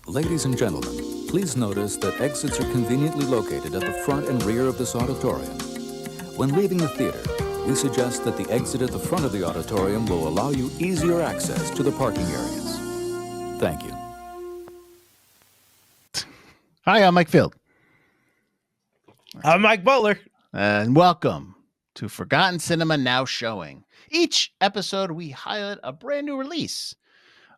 Ladies and gentlemen, please notice that exits are conveniently located at the front and rear of this auditorium. When leaving the theater, we suggest that the exit at the front of the auditorium will allow you easier access to the parking areas. Thank you. Hi, I'm Mike Field. I'm Mike Butler. And welcome to Forgotten Cinema Now Showing. Each episode, we highlight a brand new release.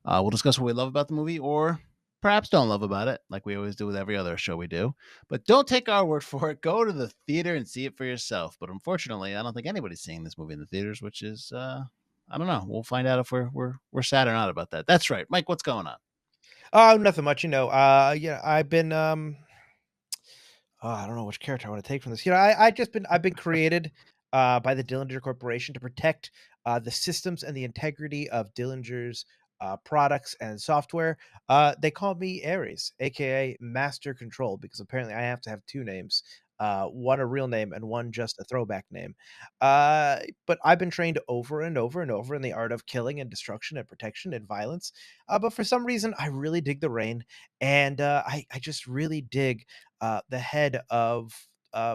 We'll discuss what we love about the movie or perhaps don't love about it, like we always do with every other show we do. But don't take our word for it. Go to the theater and see it for yourself. But unfortunately, I don't think anybody's seeing this movie in the theaters, which is, I don't know. We'll find out if we're sad or not about that. That's right. Mike, what's going on? Oh, nothing much, I've been I don't know which character I want to take from this. I've been created by the Dillinger Corporation to protect the systems and the integrity of Dillinger's products and software. They call me Ares, aka Master Control, because apparently I have to have two names. One a real name and one just a throwback name. But I've been trained over and over and over in the art of killing and destruction and protection and violence. But for some reason, I really dig the rain, and I just really dig the head of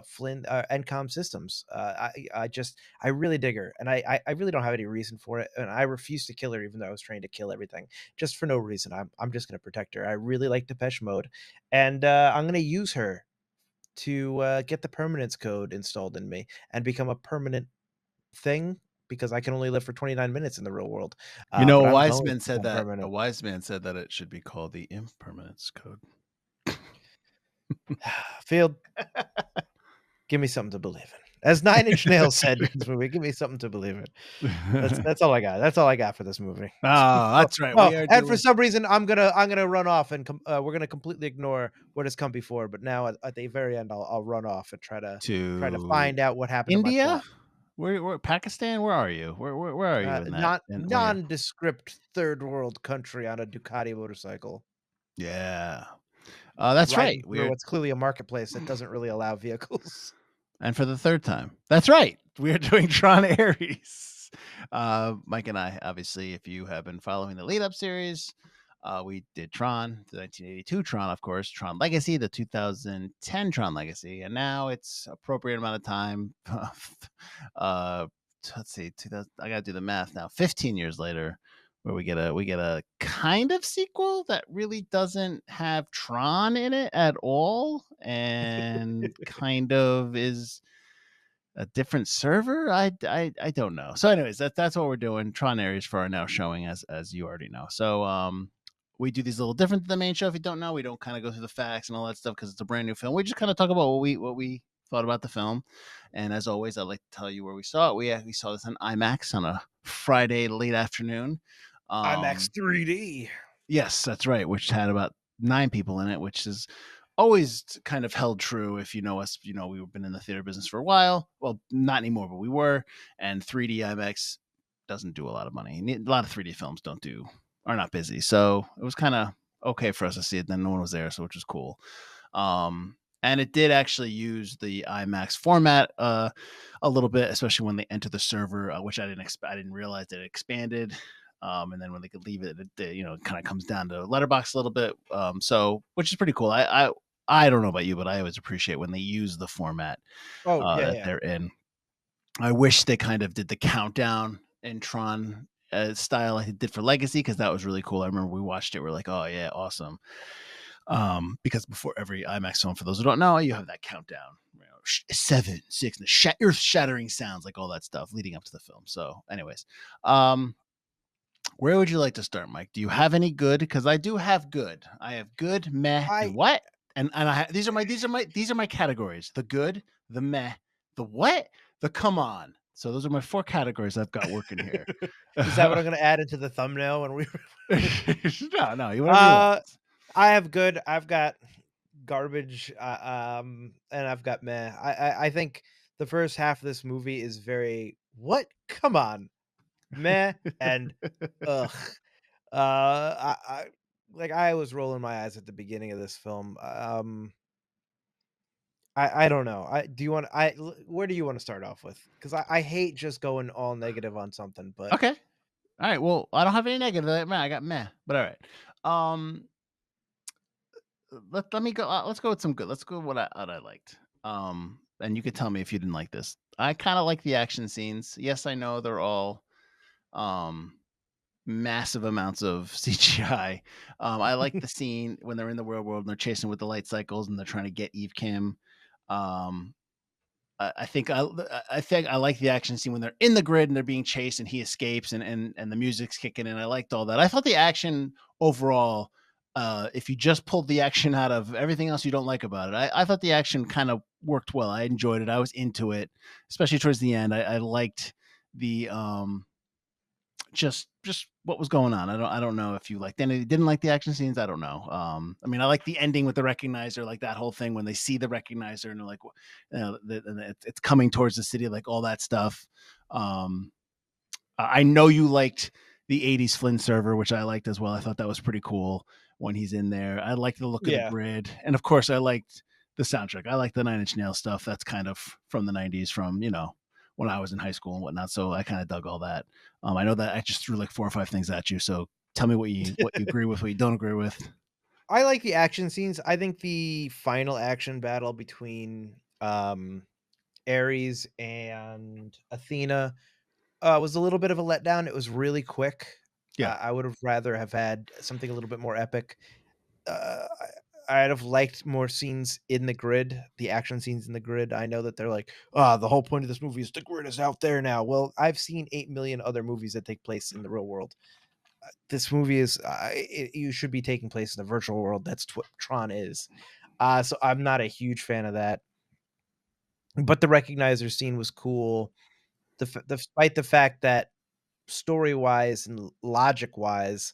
Flynn Encom Systems. I really dig her, and I really don't have any reason for it, and I refuse to kill her, even though I was trained to kill everything, just for no reason. I'm just gonna protect her. I really like Depeche Mode, and I'm gonna use her to get the permanence code installed in me and become a permanent thing, because I can only live for 29 minutes in the real world. You know, But a I'm wise going man to said become that. permanent. A wise man said that it should be called the impermanence code. Field, give me something to believe in. As Nine Inch Nails said in this movie, give me something to believe in. That's all I got. That's all I got for this movie. Oh, that's right. Oh, We are and for doing... some reason, I'm gonna run off, and we're gonna completely ignore what has come before. But now at the very end, I'll run off and try to find out what happened to my India. plot. Where Pakistan? Where are you? Where are you in that? Not And nondescript third world country on a Ducati motorcycle. yeah, that's Riding right. through what's clearly a marketplace that doesn't really allow vehicles. And for the third time, that's right. We are doing Tron Ares. Mike and I, obviously, if you have been following the lead up series, we did Tron, the 1982 Tron, of course, Tron Legacy, the 2010 Tron Legacy, and now it's appropriate amount of time. Let's see, 2000. I gotta do the math now. 15 years later, where we get a kind of sequel that really doesn't have Tron in it at all, and kind of is a different server. I don't know. So, anyways, that's what we're doing. Tron Ares for our now showing, as you already know. So, we do these a little different than the main show. If you don't know, we don't kind of go through the facts and all that stuff because it's a brand new film. We just kind of talk about what we thought about the film. And as always, I'd like to tell you where we saw it. We saw this on IMAX on a Friday late afternoon. IMAX 3D. Yes, that's right. Which had about 9 people in it, which is always kind of held true. If you know us, you know we've been in the theater business for a while. Well, not anymore, but we were. And 3D IMAX doesn't do a lot of money. A lot of 3D films are not busy. So it was kind of okay for us to see it. Then no one was there, so which was cool. And it did actually use the IMAX format a little bit, especially when they enter the server, which I didn't realize that it expanded. And then when they could leave it, it kind of comes down to letterbox a little bit. So which is pretty cool. I don't know about you, but I always appreciate when they use the format that they're in. I wish they kind of did the countdown in Tron style like it did for Legacy, because that was really cool. I remember we watched it. We're like, oh yeah, awesome. Because before every IMAX film, for those who don't know, you have that countdown, 7, 6, and the earth-shattering sounds, like all that stuff leading up to the film. So, anyways, where would you like to start, Mike? Do you have any good? Because I do have good. I have good, meh, and what? And these are my categories: the good, the meh, the what, the come on. So those are my 4 categories I've got working here. Is that what I'm going to add into the thumbnail when we? No. You want? I have good. I've got garbage. And I've got meh. I think the first half of this movie is very what? Come on, meh, and ugh. I was rolling my eyes at the beginning of this film. I don't know. Where do you want to start off with? Because I hate just going all negative on something. But okay, all right. Well, I don't have any negative. Man, I got meh, but all right. let me go. Let's go with some good. Let's go with what I liked. And you could tell me if you didn't like this. I kind of like the action scenes. Yes, I know they're all um massive amounts of CGI. I like the scene when they're in the real world and they're chasing with the light cycles and they're trying to get Eve Kim. Um, I think I like the action scene when they're in the grid and they're being chased and he escapes and the music's kicking in. I liked all that. I thought the action overall, if you just pulled the action out of everything else you don't like about it, I thought the action kind of worked well. I enjoyed it. I was into it, especially towards the end. I liked the just what was going on. I don't know if you liked any didn't like the action scenes. I don't know. I mean, I like the ending with the recognizer, like that whole thing when they see the recognizer and they're like, it's coming towards the city, like all that stuff. Um, I know you liked the '80s Flynn server, which I liked as well. I thought that was pretty cool when he's in there. I like the look of the Yeah. grid, and of course, I liked the soundtrack. I like the Nine Inch Nails stuff. That's kind of from the '90s, from when I was in high school and whatnot. So I kind of dug all that. I know that I just threw like 4 or 5 things at you. So tell me what you agree with, what you don't agree with. I like the action scenes. I think the final action battle between Ares and Athena was a little bit of a letdown. It was really quick. Yeah. I would have rather have had something a little bit more epic. I'd have liked more scenes in the grid, the action scenes in the grid. I know that they're like, the whole point of this movie is the grid is out there now. Well, I've seen 8 million other movies that take place in the real world. This movie is, you should be taking place in the virtual world. That's what Tron is. So I'm not a huge fan of that. But the recognizer scene was cool. Despite the fact that story wise and logic wise,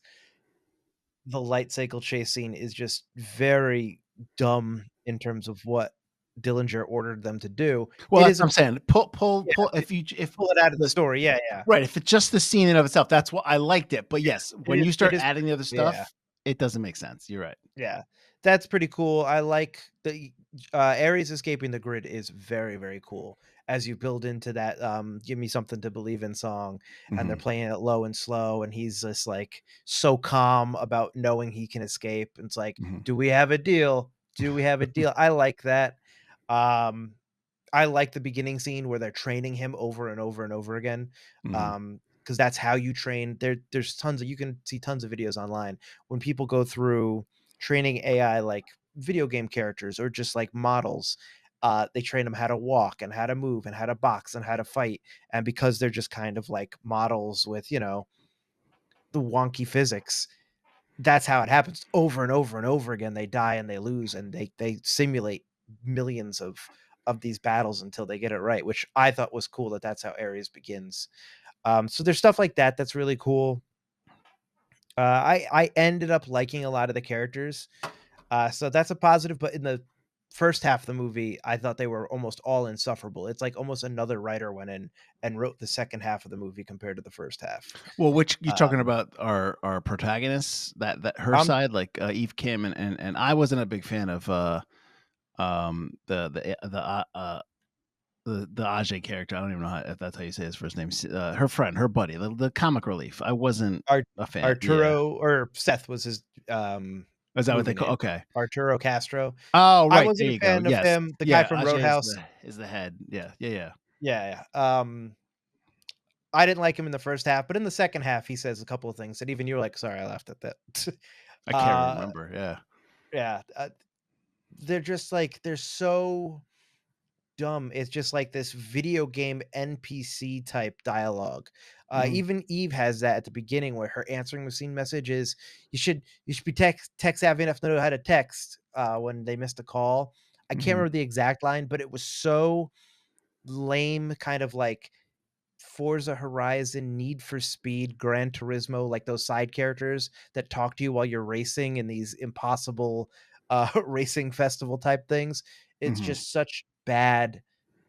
the light cycle chase scene is just very dumb in terms of what Dillinger ordered them to do. Well, It that's is what a I'm saying. Pull, yeah, pull. it If pull it out of the the story. Yeah, yeah. right, if it's just the scene in of itself, that's what I liked it. But yes, when you It start is adding the other yeah. stuff, it doesn't make sense. You're right. Yeah, that's pretty cool. I like the Ares escaping the grid is very, very cool. As you build into that, "Give Me Something to Believe in" song, and they're Mhm. playing it low and slow, and he's just like so calm about knowing he can escape. And it's like, Mhm. "Do we have a deal? Do we have a deal?" I like that. Um, I like the beginning scene where they're training him over and over and over again. Mhm. Because that's how you train. There's tons of you can see tons of videos online when people go through training AI like video game characters or just like models. They train them how to walk and how to move and how to box and how to fight. And because they're just kind of like models with, the wonky physics, that's how it happens over and over and over again. They die and they lose and they simulate millions of these battles until they get it right, which I thought was cool that that's how Ares begins. So there's stuff like that that's really cool. I ended up liking a lot of the characters, so that's a positive. But in the first half of the movie, I thought they were almost all insufferable. It's like almost another writer went in and wrote the second half of the movie compared to the first half. Well, which you talking Um, about our protagonists, that her I'm side, like Eve Kim, and I wasn't a big fan of the Ajay character. I don't even know if that's how you say his first name. Her friend, her buddy, the comic relief. I wasn't Ar a fan. Yeah, Arturo or Seth was his, is that what they movie call? name. Okay. Arturo Castro. Oh, I right. wasn't There a you go. fan of Yes. him. The guy Yeah. from Ajay is Roadhouse. the head. Yeah. Yeah. Yeah. Yeah, yeah. I didn't like him in the first half, but in the second half, he says a couple of things that even you're like, "Sorry, I laughed at that." I can't Uh, remember. Yeah. yeah, they're just like they're so dumb. It's just like this video game NPC type dialogue. Mhm. Even Eve has that at the beginning where her answering machine message is, "You should be tech savvy enough to know how to text." When they missed a call, I can't Mhm. remember the exact line, but it was so lame, kind of like Forza Horizon, Need for Speed, Gran Turismo, like those side characters that talk to you while you're racing in these impossible racing festival type things. It's Mhm. just such bad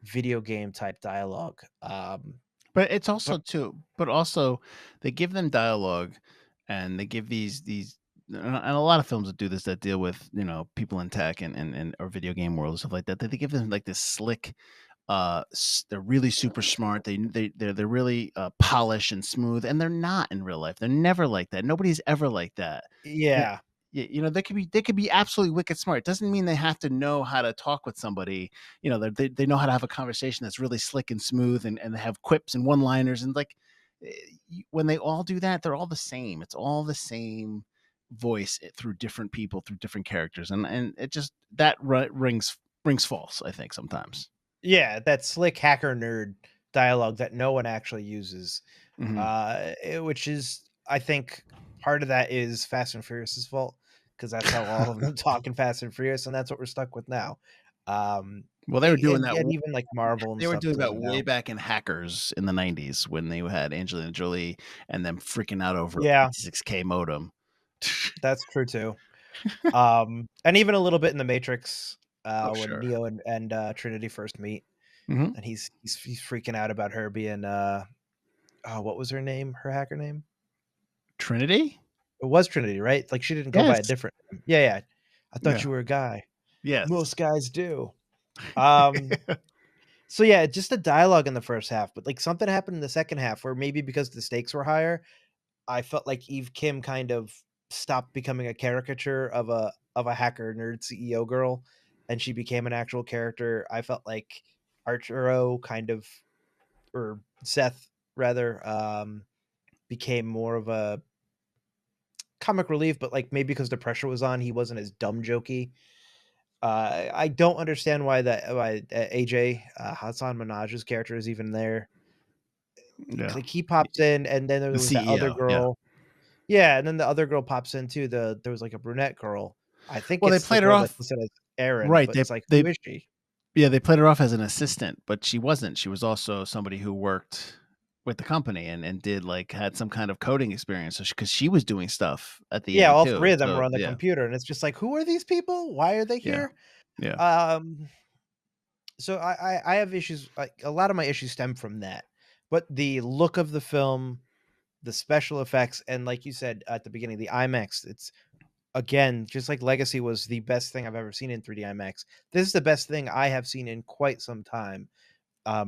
video game type dialogue. But it's But also too. But also, they give them dialogue, and they give these. And a lot of films that do this, that deal with people in tech and or video game world and stuff like that. They give them like this slick, they're really super smart. They're really polished and smooth, and they're not in real life. They're never like that. Nobody's ever like that. And yeah, they could be absolutely wicked smart. It doesn't mean they have to know how to talk with somebody. They know how to have a conversation that's really slick and smooth, and they have quips and one liners, and like when they all do that, they're all the same. It's all the same voice through different people, through different characters, and it just that rings false, I think, sometimes. Yeah, that slick hacker nerd dialogue that no one actually uses, Mhm. which is, I think, part of that is Fast and Furious's fault because that's how all of them talk in Fast and Furious, and that's what we're stuck with now. Well, they were doing that. And even like Marvel and They were stuff doing does that it way now. back in Hackers in the '90s when they had Angelina Jolie and them freaking out over a Yeah, 56K modem. that's true too. And even a little bit in the Matrix, Oh, when sure. Neo and Trinity first meet, Mhm. and he's freaking out about her being oh, what was her name? Her hacker name? Trinity? It was Trinity, right? Like, she didn't go by a Yes. different name. Yeah, yeah. I thought Yeah. you were a guy. Yes. Most guys do. Um, so yeah, just the dialogue in the first half, but like something happened in the second half where maybe because the stakes were higher, I felt like Eve Kim kind of stopped becoming a caricature of a hacker nerd CEO girl, and she became an actual character. I felt like Arturo kind of, or Seth rather, became more of a comic relief, but like maybe because the pressure was on, he wasn't as dumb jokey. I don't understand why AJ, Hassan Minaj's character is even there. Yeah. Like, he pops in, and then there The was that other CEO, yeah. girl. Yeah, and then the other girl pops in too. There was like a brunette girl. I think Well, they it's the played her girl that's off listed as Erin, right. but it's like, They who is she? Yeah, they played her off as an assistant, but she wasn't. She was also somebody who worked with the company and did like had some kind of coding experience. So because she was doing stuff at the Yeah, end all too. three of them So were on the yeah, computer, and it's just like, who are these people? Why are they yeah, here? yeah. Um, so I have issues. Like, a lot of my issues stem from that, but the look of the film, the special effects, and like you said at the beginning, the IMAX. It's, again, just like Legacy was the best thing I've ever seen in 3D IMAX. This is the best thing I have seen in quite some time,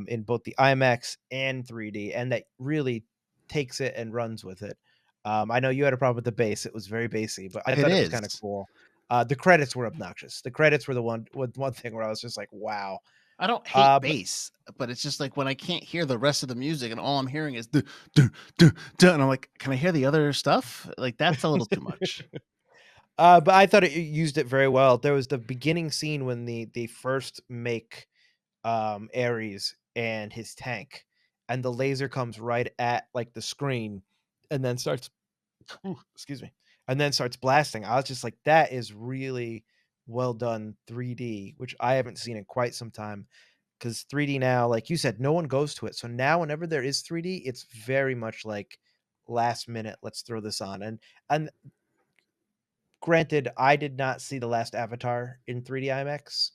in both the IMAX and 3D, and that really takes it and runs with it. I know you had a problem with the bass; it was very bassy, but I It thought it was is. kind of cool. The credits were obnoxious. The credits were the one thing where I was just like, "Wow." I don't hate But bass, but it's just like when I can't hear the rest of the music and all I'm hearing is duh, duh, duh, duh, and I'm like, can I hear the other stuff? Like that's a little too much. but I thought it used it very well. There was the beginning scene when they first make Ares and his tank, and the laser comes right at like the screen, and then starts excuse me, and then starts blasting. I was just like, that is really well done 3D, which I haven't seen in quite some time. Because 3D now, like you said, no one goes to it. So now, whenever there is 3D, it's very much like last minute. Let's throw this on. And granted, I did not see the last Avatar in 3D IMAX,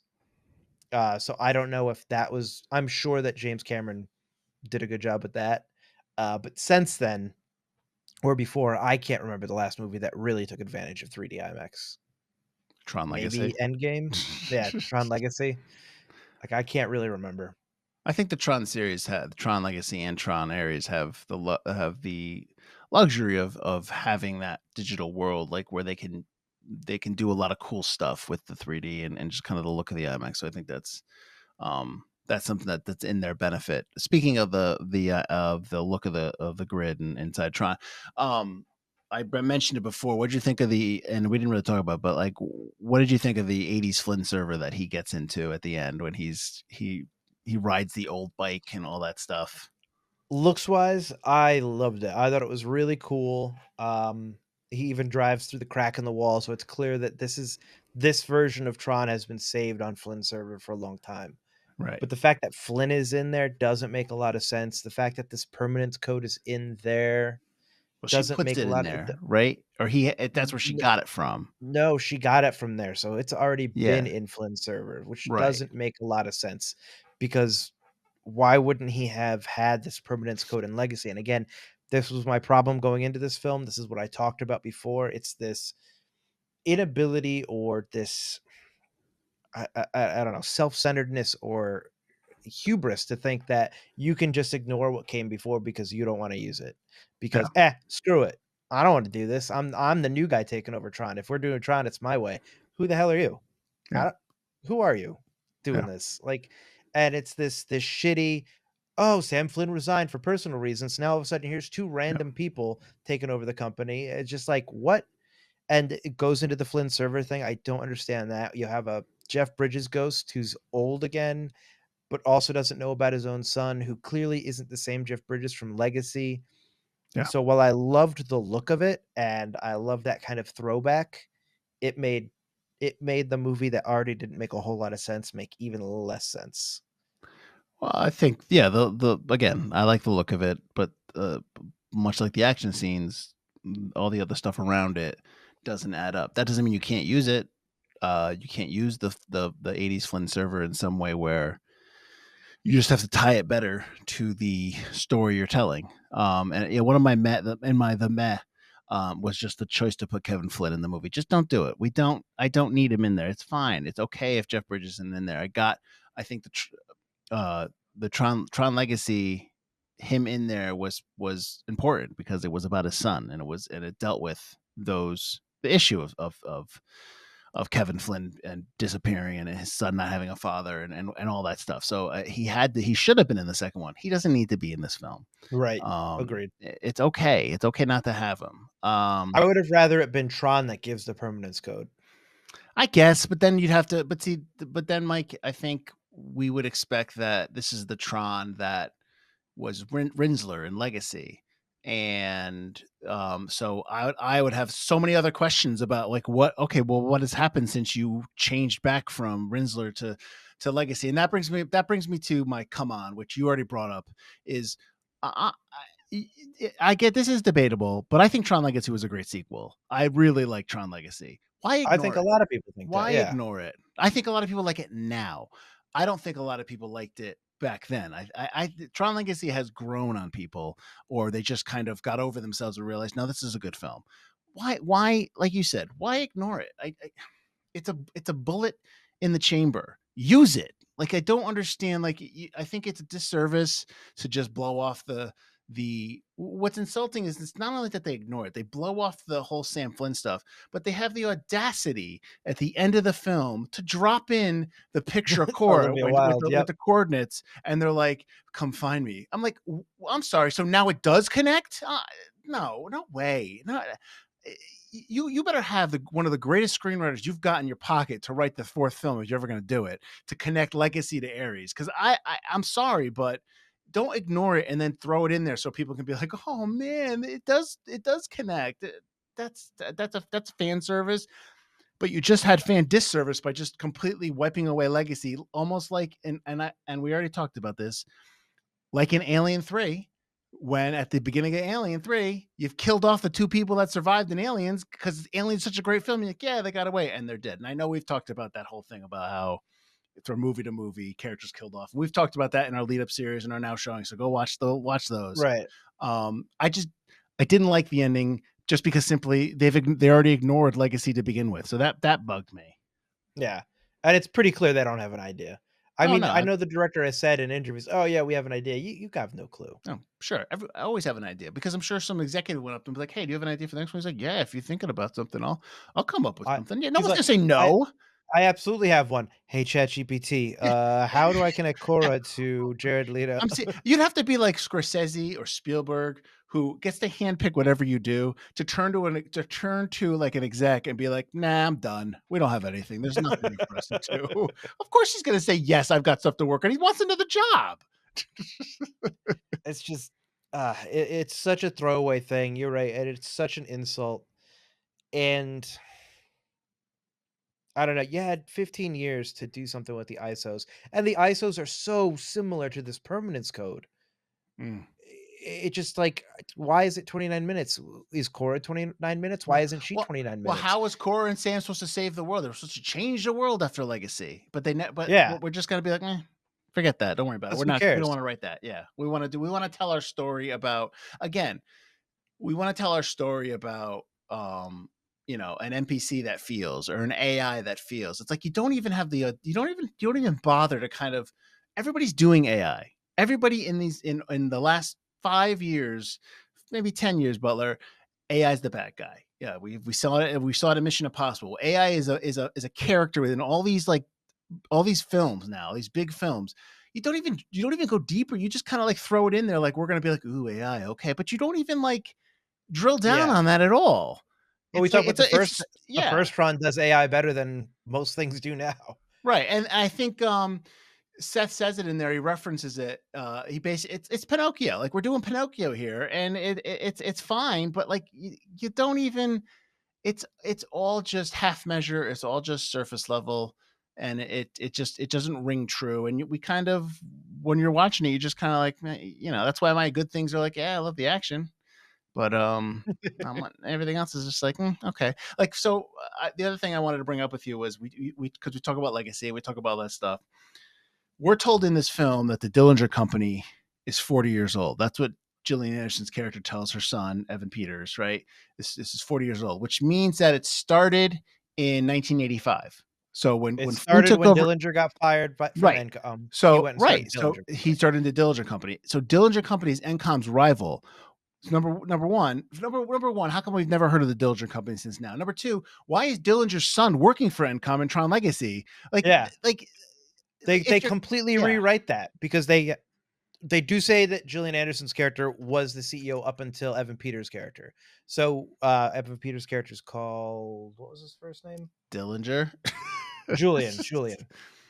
so I don't know if that was. I'm sure that James Cameron did a good job with that. But since then, or before, I can't remember the last movie that really took advantage of 3D IMAX. Tron Legacy. Maybe Endgame? Yeah, Tron Legacy? Like, I can't really remember. I think the Tron series had Tron Legacy and Tron Ares have have the luxury of having that digital world like where they can do a lot of cool stuff with the 3D and just kind of the look of the IMAX. So I think that's something that's in their benefit. Speaking of the look of the grid and inside Tron, I mentioned it before. What did you think of and we didn't really talk about, but like, what did you think of the '80s Flynn server that he gets into at the end when he rides the old bike and all that stuff? Looks wise, I loved it. I thought it was really cool. He even drives through the crack in the wall, so it's clear that this version of Tron has been saved on Flynn's server for a long time. Right. But the fact that Flynn is in there doesn't make a lot of sense. The fact that this permanence code is in there Well, she doesn't puts make a it in lot there, right? Or that's where she of. got it from. No, she got it from there, so it's already been Yeah. in Flynn's server, which Right. doesn't make a lot of sense because why wouldn't he have had this permanence code in Legacy? And again, this was my problem going into this film. This is what I talked about before. It's this inability or this I don't know, self-centeredness or hubris to think that you can just ignore what came before because you don't want to use it. Yeah. Because screw it. I don't want to do this. I'm the new guy taking over Tron. If we're doing Tron, it's my way. Who the hell are you? I Yeah. don't, who are you doing Yeah. this? Like, and it's this shitty. Oh, Sam Flynn resigned for personal reasons. Now all of a sudden, here's two Yeah. random people taking over the company. It's just like what? And it goes into the Flynn server thing. I don't understand that. You have a Jeff Bridges ghost who's old again, but also doesn't know about his own son, who clearly isn't the same Jeff Bridges from Legacy. And Yeah. so while I loved the look of it and I love that kind of throwback, it made the movie that already didn't make a whole lot of sense make even less sense. Well, I think, yeah, the again, I like the look of it, but much like the action scenes, all the other stuff around it doesn't add up. That doesn't mean you can't use it. You can't use the 80s Flynn server in some way where you just have to tie it better to the story you're telling. And yeah, one of my the meh was just the choice to put Kevin Flynn in the movie. Just don't do it. I don't need him in there. It's fine. It's okay if Jeff Bridges isn't in there. I think the Tron Legacy, him in there was important because it was about his son, and it dealt with the issue of Kevin Flynn and disappearing and his son not having a father and all that stuff. So he should have been in the second one. He doesn't need to be in this film. Right. Agreed. It's okay. It's okay not to have him. I would have rather it been Tron that gives the permanence code. I guess, but then you'd have to. But then, Mike, I think we would expect that this is the Tron that was Rinsler in Legacy, and so I would have so many other questions about like what. Okay, well, what has happened since you changed back from Rinsler to Legacy, and that brings me to my come on, which you already brought up, is. I get this is debatable, but I think Tron Legacy was a great sequel. I really like Tron Legacy. Why I think ignore a it? lot of people think that. Why Yeah. ignore it? I think a lot of people like it now. I don't think a lot of people liked it back then. Tron Legacy has grown on people, or they just kind of got over themselves and realized, no, this is a good film. Why, like you said, why ignore it? It's a bullet in the chamber. Use it. Like, I don't understand. Like, I think it's a disservice to just blow off what's insulting is it's not only that they ignore it, they blow off the whole Sam Flynn stuff, but they have the audacity at the end of the film to drop in the picture core Olivia with Wilde. Yep. the coordinates, and they're like, come find me. I'm like, I'm sorry, so now it does connect? No way. No. You better have one of the greatest screenwriters you've got in your pocket to write the fourth film if you're ever going to do it, to connect Legacy to Ares. Because I'm sorry, but don't ignore it and then throw it in there so people can be like, oh man, it does connect. That's fan service, but you just had fan disservice by just completely wiping away Legacy, almost like and we already talked about this, like in Alien 3. When at the beginning of Alien 3, you've killed off the two people that survived in Aliens because Alien's such a great film. You're like, yeah, they got away and they're dead. And I know we've talked about that whole thing about how from movie to movie, characters killed off. We've talked about that in our lead up series and are now showing. So go watch those. Right. I didn't like the ending just because simply they already ignored Legacy to begin with. So that bugged me. Yeah. And it's pretty clear they don't have an idea. I mean, no, I know the director has said in interviews, "Oh yeah, we have an idea." You have no clue. Oh, sure. I always have an idea because I'm sure some executive went up and be like, "Hey, do you have an idea for the next one?" He's like, "Yeah, if you're thinking about something, I'll come up with something." Yeah, no he's one's like, gonna say no. I absolutely have one. Hey, ChatGPT, how do I connect Cora to Jared Leto? You'd have to be like Scorsese or Spielberg, who gets to handpick whatever you do, to turn to like an exec and be like, "Nah, I'm done. We don't have anything. There's nothing for us to do." Of course, he's gonna say, "Yes, I've got stuff to work on." He wants another job. It's just, it's such a throwaway thing. You're right, and it's such an insult. And I don't know. You had 15 years to do something with the ISOs, and the ISOs are so similar to this permanence code. Mm. It just like, why is it 29 minutes? Is Cora 29 minutes? Why isn't she 29 minutes? Well, how was Cora and Sam supposed to save the world? They were supposed to change the world after Legacy, but Yeah. we're just gonna be like, forget that. Don't worry about it. Who We cares? don't want to write that. Yeah, we want to tell our story about, again, we want to tell our story about an NPC that feels, or an AI that feels. It's like you don't even have you don't even bother to kind of, everybody's doing AI. Everybody in the last 5 years, maybe 10 years, Butler, AI is the bad guy. Yeah, we saw it. We saw it in Mission Impossible. AI is a character within all these films now, these big films. You don't even go deeper. You just kind of like throw it in there, like we're gonna be like, ooh, AI, okay, but you don't even like drill down Yeah. on that at all. Well, we It's talk like about it's the yeah, first Tron does AI better than most things do now. right. And I think Seth says it in there. He references it. He basically it's Pinocchio. Like we're doing Pinocchio here, and it's fine, but like you don't even. It's all just half measure. It's all just surface level, and it doesn't ring true. And we kind of when you're watching it, you just kind of like that's why my good things are like I love the action, but everything else is just like okay. Like so, the other thing I wanted to bring up with you was we because we talk about legacy, we talk about all that stuff. We're told in this film that the Dillinger Company is 40 years old. That's what Gillian Anderson's character tells her son, Evan Peters, right? This is 40 years old, which means that it started in 1985. So It when Ford started took when over, Dillinger got fired from right. Encom. He So went and started right. So Dillinger he Company. started the Dillinger Company. So Dillinger Company is Encom's rival. Number one, how come we've never heard of the Dillinger Company since now? Number two, why is Dillinger's son working for Encom and Tron Legacy? Yeah. Like They if you're completely yeah. rewrite that because they do say that Gillian Anderson's character was the CEO up until Evan Peters' character. So Evan Peters' character is called, what was his first name? Dillinger. Julian.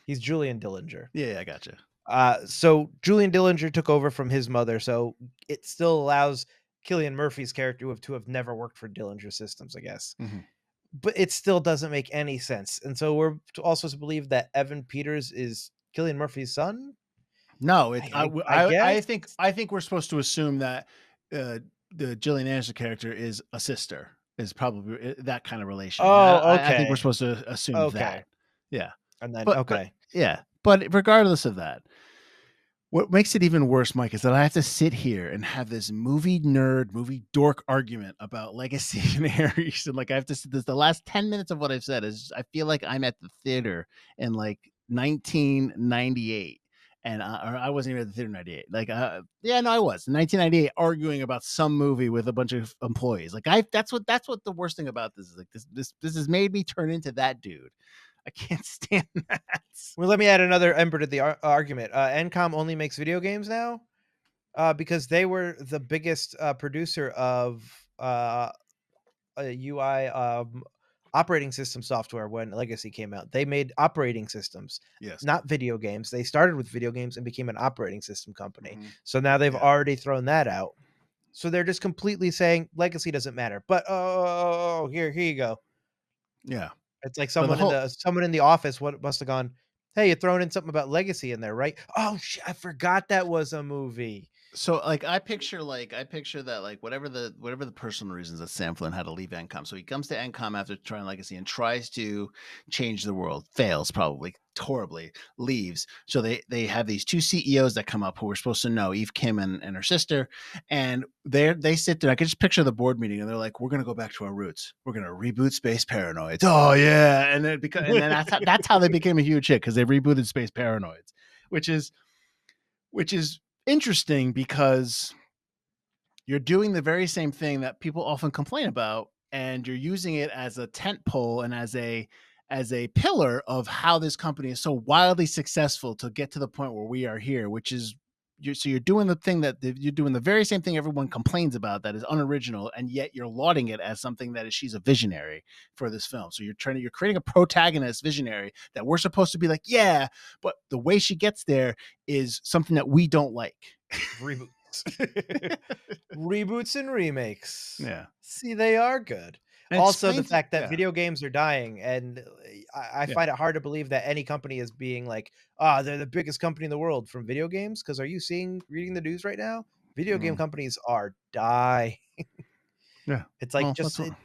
He's Julian Dillinger. Yeah, I gotcha. So Julian Dillinger took over from his mother, so it still allows Cillian Murphy's character to have never worked for Dillinger Systems, I guess. Mm-hmm. But it still doesn't make any sense. And so we're also to believe that Evan Peters is Cillian Murphy's son. No, I guess. I think we're supposed to assume that the Gillian Anderson character is a sister, is probably that kind of relation. Oh, I think we're okay. supposed to assume Okay. that. Yeah, And then but okay. yeah, but regardless of that, what makes it even worse, Mike, is that I have to sit here and have this movie nerd, movie dork argument about Legacy and Ares. And like I have to sit this the last 10 minutes of what I've said is I feel like I'm at the theater in like 1998. And or I wasn't even at the theater in 98. Like, yeah, no, I was in 1998 arguing about some movie with a bunch of employees. Like that's what the worst thing about this is like this has made me turn into that dude. I can't stand that. Well, let me add another ember to the argument. Encom only makes video games now because they were the biggest producer of a UI operating system software when Legacy came out. They made operating systems, Yes. not video games. They started with video games and became an operating system company. Mhm. So now they've Yeah. already thrown that out. So they're just completely saying Legacy doesn't matter. But here you go. Yeah. It's like But someone in the office must have gone, "Hey, you're throwing in something about Legacy in there, right?" Oh, I forgot that was a movie. So I picture that like whatever the personal reasons that Sam Flynn had to leave Encom. So he comes to Encom after Tron Legacy and tries to change the world, fails probably horribly, leaves. So they have these two CEOs that come up who we're supposed to know, Eve Kim and her sister, and they sit there. I can just picture the board meeting, and they're like, "We're gonna go back to our roots. We're gonna reboot Space Paranoids." Oh yeah, and then that's how they became a huge hit because they rebooted Space Paranoids, which is interesting because you're doing the very same thing that people often complain about, and you're using it as a tent pole and as a pillar of how this company is so wildly successful to get to the point where we are here, which is you're doing the thing that you're doing the very same thing everyone complains about that is unoriginal, and yet you're lauding it as something that is she's a visionary for this film. So you're creating a protagonist visionary that we're supposed to be like, yeah, but the way she gets there is something that we don't like. Reboots. Reboots and remakes. Yeah. See, they are good. And Also, the explains- fact that yeah. video games are dying, and I Yeah. find it hard to believe that any company is being like, they're the biggest company in the world from video games. Because are you reading the news right now? Video game companies are dying. Yeah. It's like Well,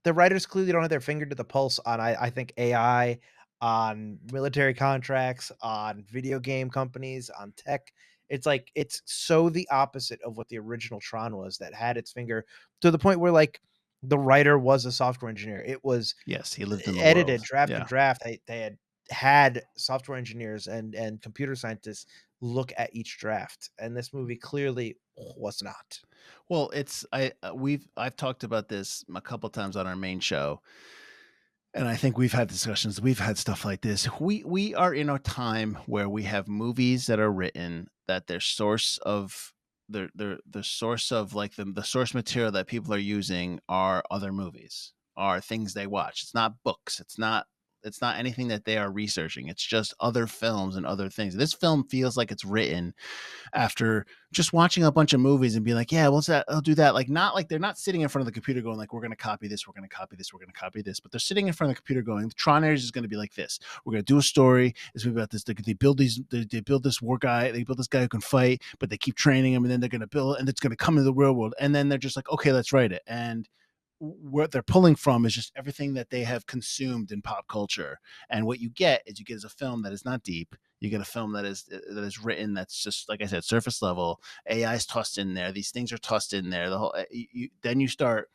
the writers clearly don't have their finger to the pulse on, I think, AI, on military contracts, on video game companies, on tech. It's like it's so the opposite of what the original Tron was, that had its finger to the point where like the writer was a software engineer. It was yes, he lived in the edited world. draft Yeah. to draft. They had software engineers and computer scientists look at each draft, and this movie clearly was not. Well, it's I've talked about this a couple times on our main show, and I think we've had discussions. We've had stuff like this. We are in a time where we have movies that are written that their source of the source of like the source material that people are using are other movies, are things they watch. It's not books. It's not anything that they are researching. It's just other films and other things. This film feels like it's written after just watching a bunch of movies and being like, yeah, what's that? I'll do that. Like, not like they're not sitting in front of the computer going like, we're going to copy this, we're going to copy this, we're going to copy this, but they're sitting in front of the computer going, the Tron Ares is going to be like this. We're going to do a story. It's going to be about this. They build they build this war guy. They build this guy who can fight, but they keep training him, and then they're going to build, and it's going to come into the real world. And then they're just like, okay, let's write it. And what they're pulling from is just everything that they have consumed in pop culture. And what you get is a film that is not deep. You get a film that is written, that's just, like I said, surface level. AI is tossed in there. These things are tossed in there. The whole then you start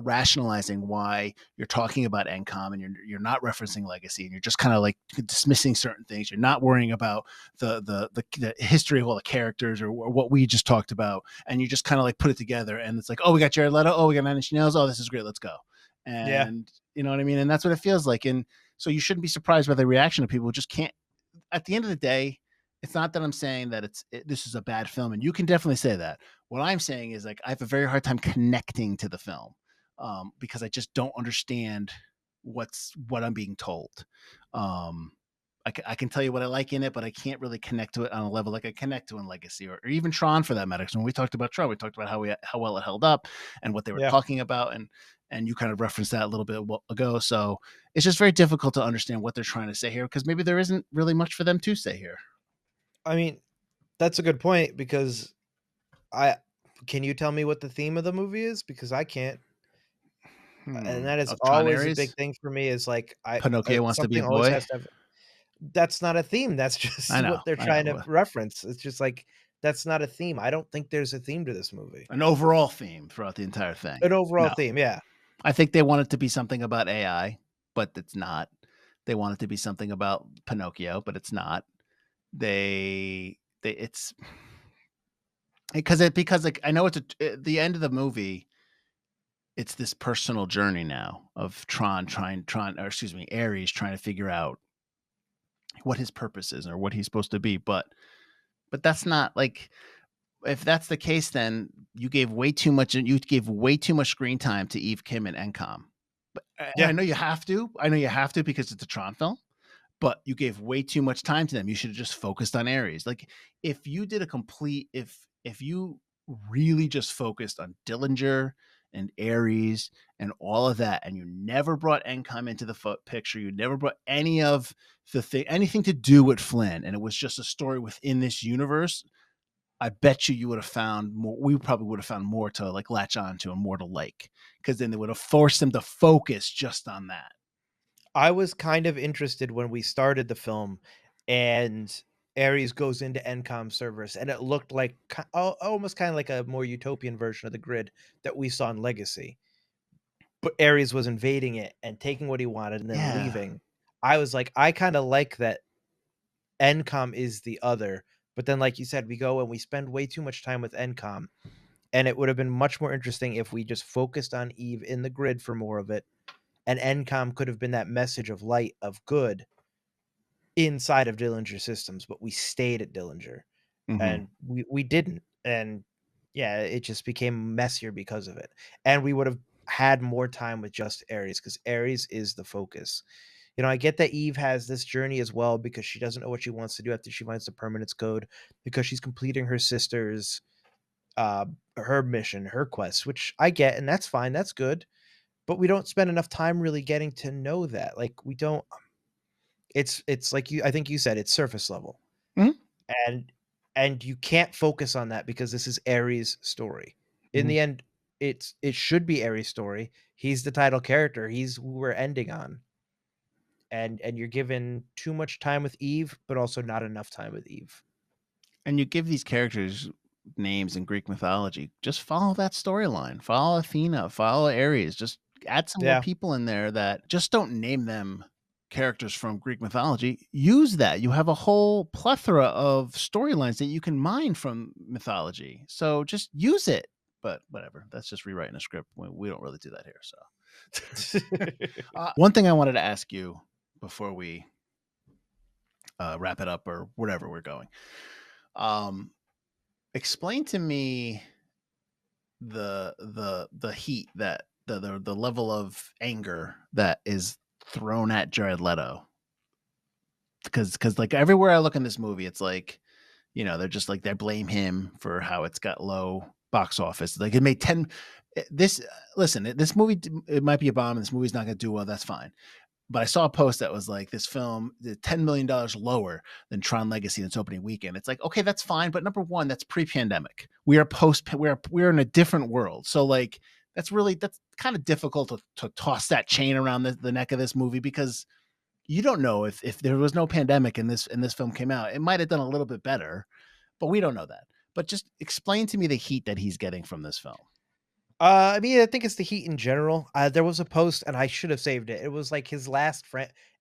rationalizing why you're talking about NCOM, and you're not referencing legacy, and you're just kind of like dismissing certain things. You're not worrying about the history of all the characters or what we just talked about, and you just kind of like put it together, and it's like, oh, we got Jared Leto, oh, we got Nine Inch Nails, oh, this is great, let's go. Yeah. And you know what I mean? And that's what it feels like. And so you shouldn't be surprised by the reaction of people who just can't. At the end of the day, it's not that I'm saying that this is a bad film, and you can definitely say that. What I'm saying is, like, I have a very hard time connecting to the film, because I just don't understand what I'm being told. I can tell you what I like in it, but I can't really connect to it on a level like I connect to in Legacy, or even Tron for that matter. So when we talked about Tron, we talked about how well it held up and what they were Yeah. talking about, and you kind of referenced that a little bit ago. So it's just very difficult to understand what they're trying to say here, because maybe there isn't really much for them to say here. I mean, that's a good point, because I can you tell me what the theme of the movie is? Because I can't. And that is Of Tron always a big Ares, thing for me, is like Pinocchio wants to be a something always boy. has to have. That's not a theme. That's I just know, what they're I know. trying to reference. It's just like, that's not a theme. I don't think there's a theme to this movie. An overall theme throughout the entire thing. An overall No. theme, yeah. I think they want it to be something about AI, but it's not. They want it to be something about Pinocchio, but it's not. It's because like, I know it's at the end of the movie. It's this personal journey now of Ares trying to figure out what his purpose is or what he's supposed to be. But that's not like, if that's the case, then you gave way too much screen time to Eve Kim and NCOM. But Yeah. I know you have to. Because it's a Tron film. But you gave way too much time to them. You should have just focused on Ares. Like, if you did if you really just focused on Dillinger and Ares and all of that, and you never brought NCOM into the picture, you never brought anything to do with Flynn, and it was just a story within this universe, I bet you would have found more. We probably would have found more to like latch on to and more to like, because then they would have forced them to focus just on that. I was kind of interested when we started the film and Ares goes into NCOM servers, and it looked like almost kind of like a more utopian version of the grid that we saw in Legacy. But Ares was invading it and taking what he wanted and then leaving. I was like, I kind of like that NCOM is the other. But then, like you said, we go and we spend way too much time with NCOM. And it would have been much more interesting if we just focused on Eve in the grid for more of it. And NCOM could have been that message of light, of good inside of Dillinger Systems, but we stayed at Dillinger. And we didn't. And yeah, it just became messier because of it. And we would have had more time with just Ares, because Ares is the focus. You know, I get that Eve has this journey as well, because she doesn't know what she wants to do after she finds the permanence code, because she's completing her sister's her mission, her quest, which I get, and that's fine, that's good. But we don't spend enough time really getting to know that. Like, we don't. It's like I think you said, it's surface level. Mhm. And you can't focus on that, because this is Ares' story. In the end, it should be Ares' story. He's the title character. He's who we're ending on. And you're given too much time with Eve, but also not enough time with Eve. And you give these characters names in Greek mythology. Just follow that storyline. Follow Athena. Follow Ares. Just add some more people in there that just don't name them characters from Greek mythology, use that. You have a whole plethora of storylines that you can mine from mythology. So just use it. But whatever, that's just rewriting a script. We don't really do that here. So one thing I wanted to ask you before we wrap it up or wherever we're going, explain to me the heat that the level of anger that is thrown at Jared Leto, because like everywhere I look in this movie, it's like, they're just like, they blame him for how it's got low box office. Like, it made 10. Listen, this movie, it might be a bomb and this movie's not going to do well. That's fine. But I saw a post that was like, this film did $10 million lower than Tron Legacy in its opening weekend. It's like, okay, that's fine. But number one, that's pre-pandemic. We're in a different world. So like, that's kind of difficult to toss that chain around the neck of this movie, because you don't know if there was no pandemic and this film came out, it might have done a little bit better, but we don't know that. But just explain to me the heat that he's getting from this film. I mean, I think it's the heat in general. There was a post, and I should have saved it. It was like his last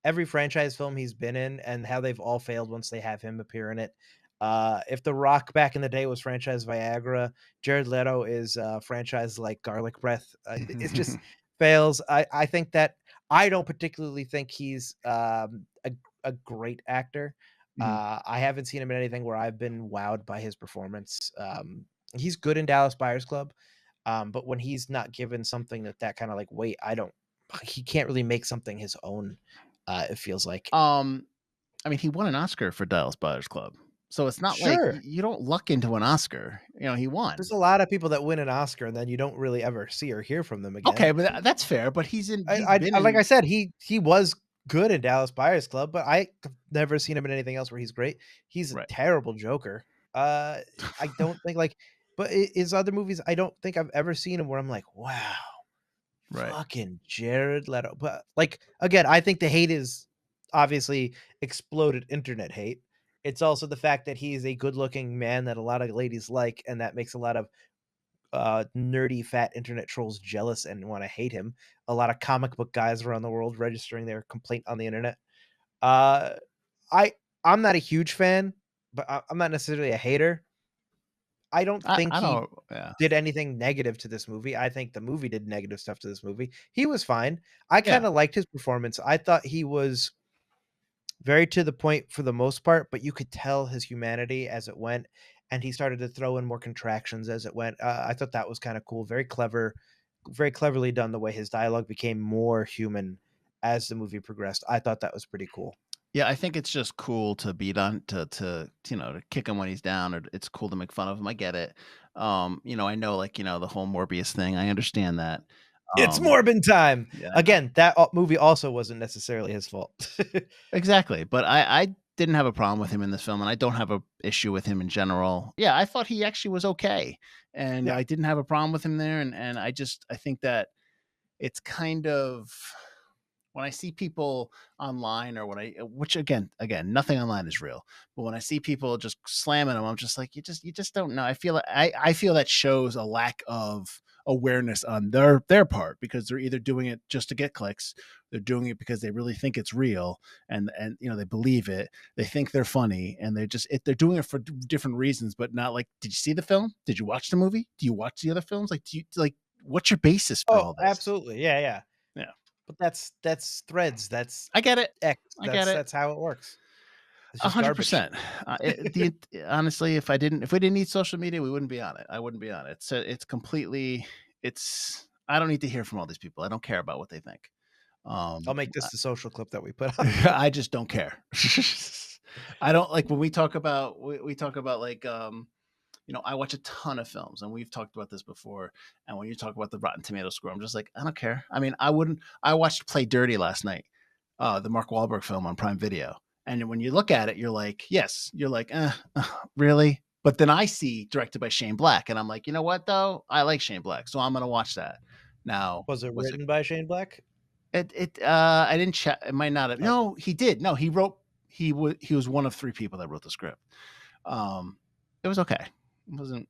every franchise film he's been in, and how they've all failed once they have him appear in it. If The Rock back in the day was franchise Viagra, Jared Leto is franchise like garlic breath. It just fails. I think that I don't particularly think he's a great actor. I haven't seen him in anything where I've been wowed by his performance. He's good in Dallas Buyers Club. But when he's not given something that kind of like, wait, he can't really make something his own. It feels like. I mean, he won an Oscar for Dallas Buyers Club, so it's not like you don't luck into an Oscar. He won. There's a lot of people that win an Oscar and then you don't really ever see or hear from them again. Okay, but that's fair. But like I said, he was good in Dallas Buyers Club, but I've never seen him in anything else where he's great. He's a terrible Joker. I don't think like. But his other movies, I don't think I've ever seen him where I'm like, wow, fucking Jared Leto. But like, again, I think the hate is obviously exploded internet hate. It's also the fact that he's a good looking man that a lot of ladies like, and that makes a lot of nerdy fat internet trolls jealous and want to hate him. A lot of comic book guys around the world registering their complaint on the internet. I'm not a huge fan, but I'm not necessarily a hater. I don't think he did anything negative to this movie. I think the movie did negative stuff to this movie. He was fine. I kind of liked his performance. I thought he was very to the point for the most part, but you could tell his humanity as it went, and he started to throw in more contractions as it went. I thought that was kind of cool. Very clever, very cleverly done the way his dialogue became more human as the movie progressed. I thought that was pretty cool. Yeah, I think it's just cool to beat on to kick him when he's down, or it's cool to make fun of him. I get it. I know like, the whole Morbius thing. I understand that. It's Morbin time. Yeah. Again, that movie also wasn't necessarily his fault. Exactly. But I didn't have a problem with him in this film, and I don't have a issue with him in general. Yeah, I thought he actually was okay. And I didn't have a problem with him there. And I think that it's kind of, when I see people online, or which again, nothing online is real, but when I see people just slamming them, I'm just like, you just don't know. I feel that shows a lack of awareness on their part, because they're either doing it just to get clicks, they're doing it because they really think it's real, and they believe it, they think they're funny, and they're doing it for different reasons, but not like, did you see the film? Did you watch the movie? Do you watch the other films? Like, do you like, what's your basis for all this? Absolutely. Yeah. But that's Threads. That's, I get it. X. I get it. That's how it works. 100%. Honestly, if we didn't need social media, we wouldn't be on it. I wouldn't be on it. So it's completely. I don't need to hear from all these people. I don't care about what they think. I'll make this the social clip that we put on. I just don't care. I don't like when we talk about like I watch a ton of films, and we've talked about this before. And when you talk about the Rotten Tomatoes score, I'm just like, I don't care. I mean, I watched Play Dirty last night, the Mark Wahlberg film on Prime Video. And when you look at it, you're like, really? But then I see directed by Shane Black, and I'm like, you know what though? I like Shane Black, so I'm going to watch that. Now, was it written by Shane Black? I didn't check. It might not have. No, he did. No, he wrote. He was one of 3 people that wrote the script. It was okay. It wasn't.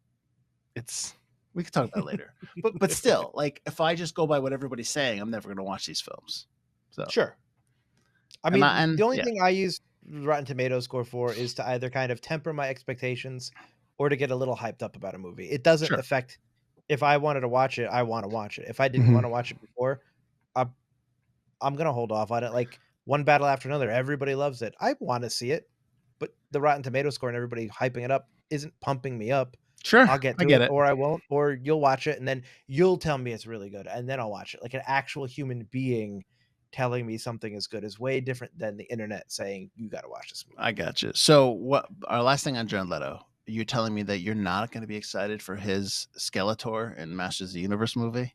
We could talk about it later. But still, like, if I just go by what everybody's saying, I'm never going to watch these films. So sure. I And I mean, and the only yeah, thing I use Rotten Tomatoes score for is to either kind of temper my expectations or to get a little hyped up about a movie. It doesn't sure. affect if I wanted to watch it, I want to watch it. If I didn't Mhm. want to watch it before, I'm I'm gonna hold off on it. Like One Battle After Another, everybody loves it. I want to see it, but the Rotten Tomato score and everybody hyping it up isn't pumping me up. Sure, I'll get I to get it, it. or I won't, or you'll watch it, and then you'll tell me it's really good, and then I'll watch it. Like an actual human being telling me something is good is way different than the internet saying you got to watch this movie. I got you. So, what our last thing on Jared Leto? You're telling me that you're not going to be excited for his Skeletor in Masters of the Universe movie?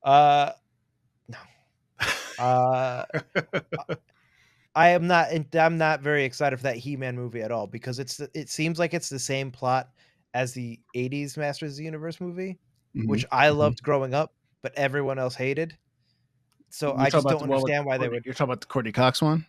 Uh, no. Uh, I am not. I'm not very excited for that He-Man movie at all because it seems like it's the same plot as the '80s Masters of the Universe movie, Mhm, which I mhm. loved growing up, but everyone else hated. So You're I talking just about don't the one with understand why they Courtney. would. You're talking about the Courtney Cox one.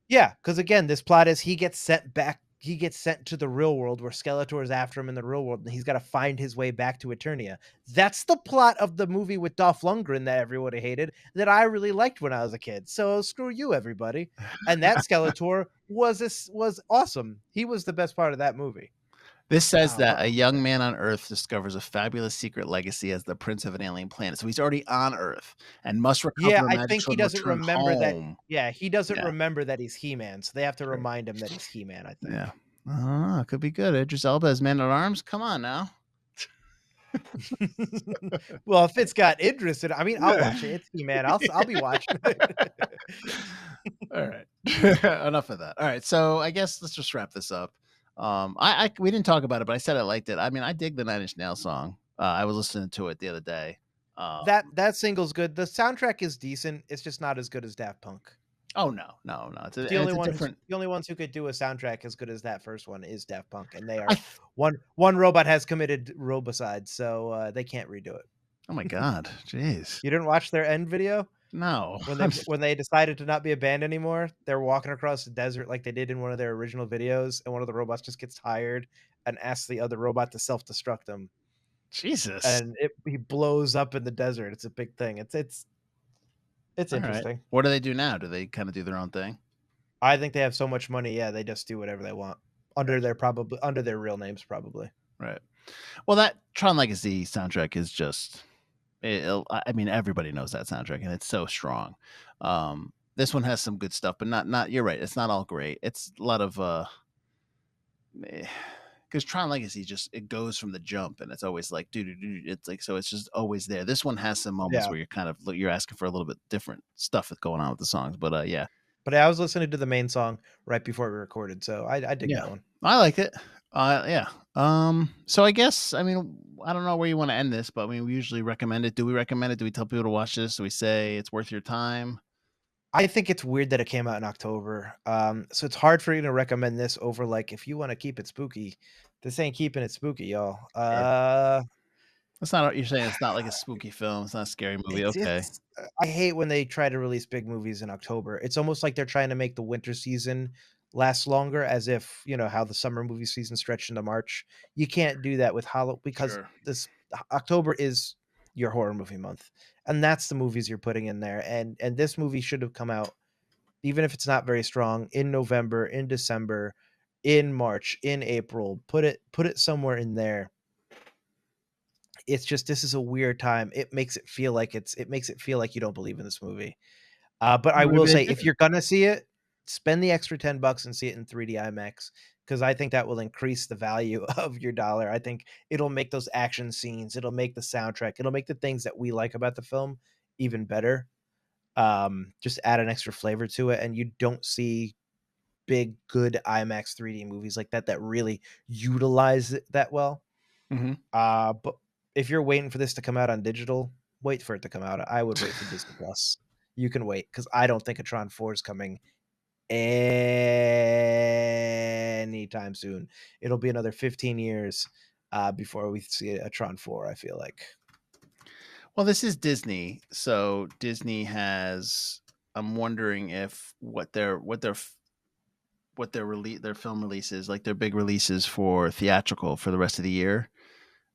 Yeah, because again, this plot is he gets sent back. He gets sent to the real world where Skeletor is after him in the real world, and he's got to find his way back to Eternia. That's the plot of the movie with Dolph Lundgren that everybody hated that I really liked when I was a kid. So screw you, everybody. And that Skeletor was awesome. He was the best part of that movie. This says Oh, that what a movie was young that? man on Earth discovers a fabulous secret legacy as the prince of an alien planet. So he's already on Earth and must Yeah, recover a I magic think he sword and doesn't return remember that. home. Yeah, he doesn't Yeah, remember that he's He-Man, so they have to sure. remind him that he's He-Man. I think. Yeah. Could be good. Idris Elba as Man at Arms. Come on now. Well, if it's got interest in it, I mean, I'll Yeah. watch it. It's He-Man. I'll be watching it. All right. Enough of that. All right. So I guess let's just wrap this up. I we didn't talk about it, but I said I liked it. I mean, I dig the Nine Inch Nails song. I was listening to it the other day. Um, That single's good. The soundtrack is decent. It's just not as good as Daft Punk. oh no, no, no. The And only it's a ones different. the only ones who could do a soundtrack as good as that first one is Daft Punk, and they I. are one robot has committed robicide, so they can't redo it. Oh my god. Jeez. You didn't watch their end video No. when they decided to not be a band anymore? They're walking across the desert like they did in one of their original videos, and one of the robots just gets tired and asks the other robot to self-destruct him, Jesus. and he blows up in the desert. It's a big thing. It's All right. interesting. What do they do now? Do they kind of do their own thing? I think they have so much money. Yeah, they just do whatever they want under their real names, probably. Right. Well, that Tron Legacy soundtrack is just. I mean, everybody knows that soundtrack, and it's so strong. This one has some good stuff, but not. You're right. It's not all great. It's a lot of because Tron Legacy just it goes from the jump, and it's always like dude. It's like so. It's just always there. This one has some moments Yeah, where you're kind of you're asking for a little bit different stuff that's going on with the songs, but yeah, but I was listening to the main song right before we recorded, so I dig yeah, that one. I liked it. Yeah. So I guess I mean I don't know where you want to end this, but I mean we usually recommend it. Do we recommend it? Do we tell people to watch this? Do we say it's worth your time? I think it's weird that it came out in October. So it's hard for you to recommend this over like if you want to keep it spooky. This ain't keeping it spooky, y'all. Sure. It's not. You're saying it's not like a spooky film. It's not a scary movie. Okay. I hate when they try to release big movies in October. It's almost like they're trying to make the winter season last longer, as if you know how the summer movie season stretched into March. You can't do that with Hollow because Sure. this October is your horror movie month, and that's the movies you're putting in there. And this movie should have come out, even if it's not very strong, in November, in December, in March, in April. Put it somewhere in there. It's just this is a weird time. It makes it feel like you don't believe in this movie. But I will Maybe they say, do. if you're gonna see it, spend the extra $10 and see it in 3D IMAX because I think that will increase the value of your dollar. I think it'll make those action scenes, it'll make the soundtrack, it'll make the things that we like about the film even better. Just add an extra flavor to it, and you don't see big, good IMAX 3D movies like that that really utilize it that well. Hmm. But if you're waiting for this to come out on digital, wait for it to come out. I would wait for Disney Plus. You can wait because I don't think a Tron 4 is coming anytime soon. It'll be another 15 years before we see a Tron 4, I feel like. Well, this is Disney, so Disney has. I'm wondering if what their film releases, like their big releases for theatrical for the rest of the year.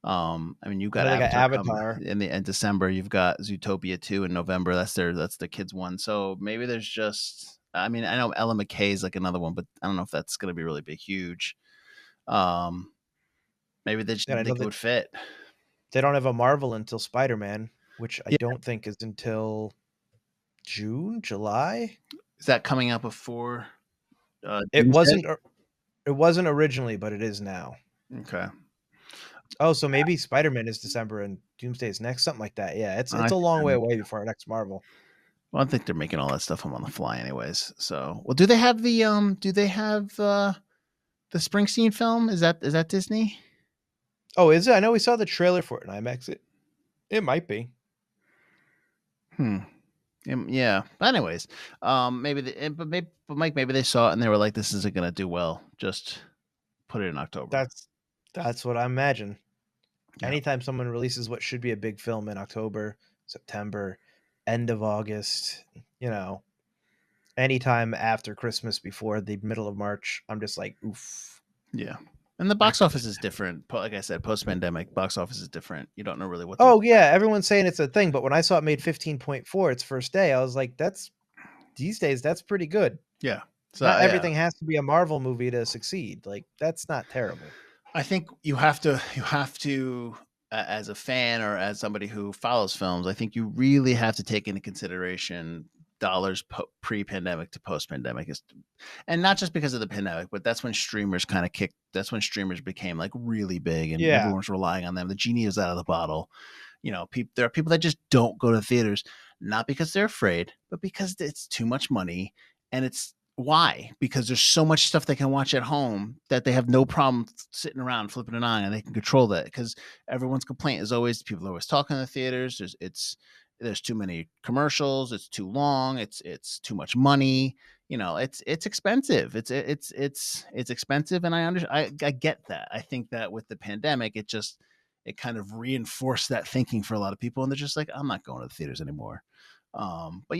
I mean, you've I got know they got Avatar coming Avatar. in December. You've got Zootopia 2 in November. That's the kids one. So maybe there's just. I mean, I know Ella McKay is like another one, but I don't know if that's going to be really big, huge. Um, Maybe they just And I didn't know think it that would fit. they don't have a Marvel until Spider-Man, which I Yeah, don't think is until June, July. is that coming out before It Doomsday? wasn't. It wasn't originally, but it is now. Okay, Oh, so maybe Spider-Man is December and Doomsday is next, something like that. Yeah, I it's a think long they're way making. away before our next Marvel. Well, I think they're making all that stuff on the fly, anyways. So, well, do they have the Do they have the Springsteen film? Is that Disney? Oh, is it? I know we saw the trailer for it in IMAX. It might be. Hmm. Yeah. But anyways, but Mike, maybe they saw it and they were like, "This isn't gonna do well. Just put it in October." That's what I imagine. Yeah. Anytime someone releases what should be a big film in October, September, end of August, you know, anytime after Christmas before the middle of March, I'm just like, oof. Yeah. And the Back box to the office is different. Like I said, post pandemic, box office is different. You don't know really what to. Oh yeah, everyone's saying it's a thing, but when I saw it made 15.4 its first day, I was like, that's these days that's pretty good. Yeah. So Not yeah, everything has to be a Marvel movie to succeed. Like that's not terrible. I think you have to as a fan or as somebody who follows films, I think you really have to take into consideration dollars pre-pandemic to post-pandemic is, and not just because of the pandemic, but that's when streamers kind of kicked. That's when streamers became like really big, and Yeah. everyone's relying on them. The genie is out of the bottle. There are people that just don't go to theaters, not because they're afraid, but because it's too much money, and it's why? Because there's so much stuff they can watch at home that they have no problem sitting around flipping an eye and they can control that. Because everyone's complaint is always people are always talking in the theaters. There's too many commercials. It's too long. It's too much money. It's expensive. It's expensive, and I get that. I think that with the pandemic, it kind of reinforced that thinking for a lot of people, and they're just like, I'm not going to the theaters anymore. But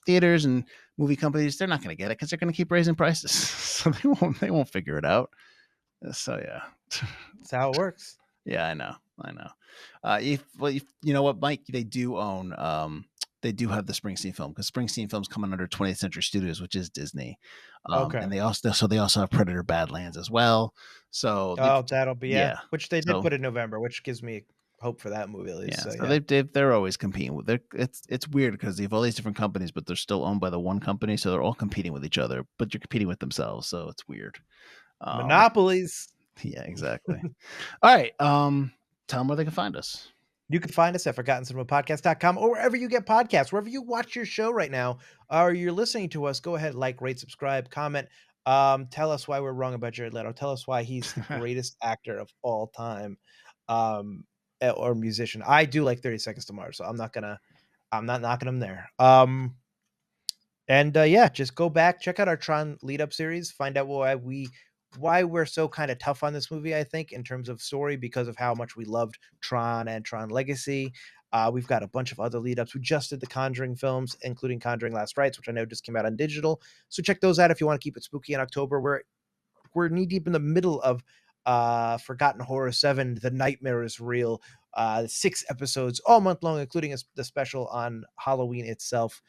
theaters and movie companies, they're not going to get it because they're going to keep raising prices, so they won't figure it out. So yeah, That's how it works. yeah, I know. You know what, Mike? They do own. They do have the Springsteen film because Springsteen films coming under 20th Century Studios, which is Disney, Okay. and they also have Predator Badlands as well. So Oh, that'll be yeah, which they did so put in November, which gives me hope for that movie at least. yeah, So so yeah. they're always competing with. It's weird because they have all these different companies, but they're still owned by the one company, so they're all competing with each other. But you're competing with themselves, so it's weird. Monopolies. Yeah, exactly. All right, tell them where they can find us. You can find us at ForgottenCinemaPodcast.com or wherever you get podcasts, wherever you watch your show right now, or you're listening to us. Go ahead, like, rate, subscribe, comment. Tell us why we're wrong about Jared Leto. Tell us why he's the greatest actor of all time, or musician. I do like 30 Seconds to Mars, so I'm not knocking him there. And yeah, just go back, check out our Tron lead up series, find out why we're so kind of tough on this movie, I think, in terms of story, because of how much we loved Tron and Tron Legacy. We've got a bunch of other lead ups. We just did the Conjuring films, including Conjuring Last Rites, which I know just came out on digital. So check those out if you want to keep it spooky in October. We're knee deep in the middle of Forgotten Horror 7, The Nightmare is Real. 6 episodes all month long, including the special on Halloween itself.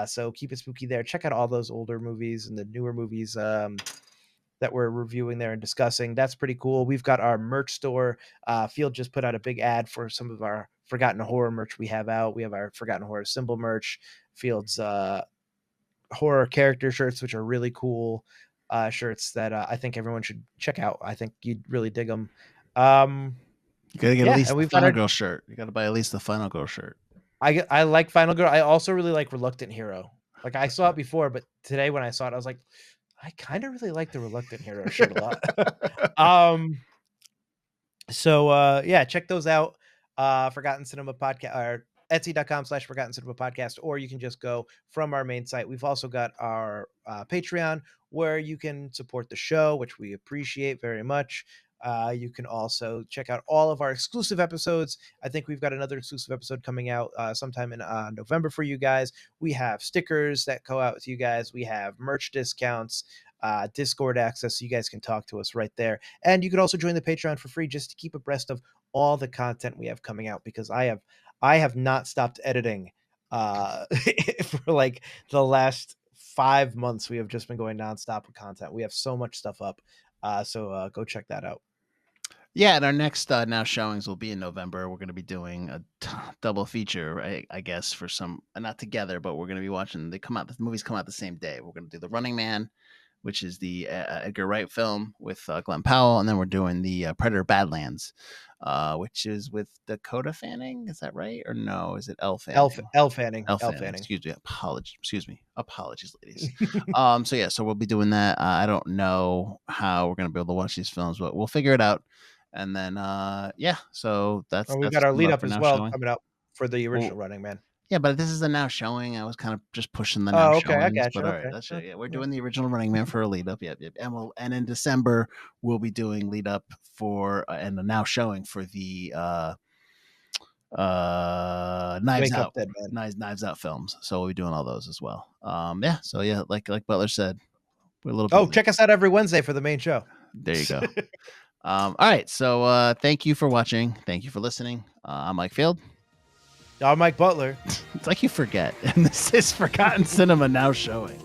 So keep it spooky there. Check out all those older movies and the newer movies that we're reviewing there and discussing. That's pretty cool. We've got our merch store. Field just put out a big ad for some of our Forgotten Horror merch we have out. We have our Forgotten Horror symbol merch, Field's horror character shirts, which are really cool shirts that I think everyone should check out. I think you'd really dig them. You gotta get at least and the we've got Final Girl shirt. You gotta buy at least the Final Girl shirt. I like Final Girl. I also really like Reluctant Hero. Like I saw it before, but today when I saw it, I was like, I kind of really like the Reluctant Hero shirt a lot. So yeah, check those out. Forgotten Cinema Podcast, or Etsy.com/Forgotten Cinema Podcast, or you can just go from our main site. We've also got our Patreon where you can support the show, which we appreciate very much. You can also check out all of our exclusive episodes. I think we've got another exclusive episode coming out sometime in November for you guys. We have stickers that go out to you guys. We have merch discounts, Discord access, so you guys can talk to us right there. And you can also join the Patreon for free just to keep abreast of all the content we have coming out, because I have not stopped editing for like the last 5 months. We have just been going nonstop with content. We have so much stuff up. So go check that out. Yeah, and our next now showings will be in November. We're going to be doing a double feature, right? I guess for some, not together, but we're going to be watching. The movies come out the same day. We're going to do The Running Man, which is the Edgar Wright film with Glenn Powell, and then we're doing the Predator Badlands, which is with Dakota Fanning. Is that right, or no? Is it Elle Fanning? Elle Fanning. Elle Fanning. Excuse me. Apologies, ladies. So we'll be doing that. I don't know how we're going to be able to watch these films, but we'll figure it out. And then, so that's. We got our lead up as well coming up for the original Running Man. Yeah, but this is a now showing. I was kind of just pushing the now showings. I got you. But all right, that's it. Yeah, we're doing the original Running Man for a lead up. Yep. And in December we'll be doing lead up for and the now showing for the Knives Out, Knives Out films. So we'll be doing all those as well. Like Butler said, we're a little. Oh, check us out every Wednesday for the main show. There you go. All right. So thank you for watching. Thank you for listening. I'm Mike Field. I'm Mike Butler. It's like you forget. And this is Forgotten Cinema Now Showing.